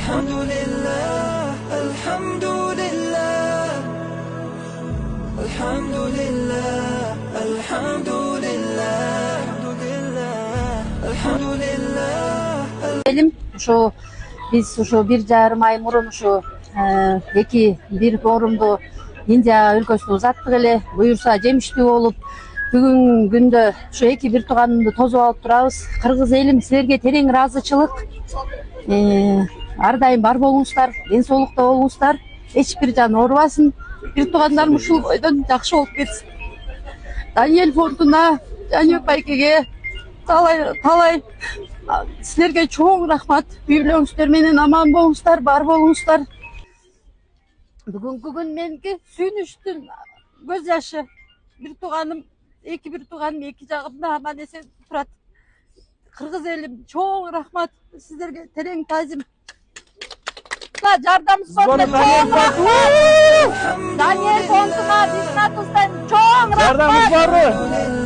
Elhamdülillah, elhamdülillah, elhamdülillah, elhamdülillah, elhamdülillah. Elim şu biz şu 1,5 ay murun şu bir forumdu Индия өлкөсүнө узаттык эле буюрса жемиштүү болуп бүгүн күндө ушу эки бир тууганымды тосуп алып турабыз. Кыргыз элим силерге терең ыраазычылык. Ар дайым бар болуңуздар, ден соолукта болуңуздар, эч бир жан оорубасын, бир туугандарым ушул бойдон жакшы болуп кетсин. Даниэль фондуна, Жаныбек байкеге талай силерге чоң рахмат. Үй бүлөңүздөр менен аман болуңуздар, бар болуңуздар. Бүгүнкү күн меники сүйүнүчтүн көз жашы. Бир тууганым, эки жагымда аман эсен турат. Кыргыз элим чоң рахмат сиздерге, терең таазим. Жардам фондуна чоң рахмат. Даниэль фондуна, биздин атыбыздан чоң рахмат.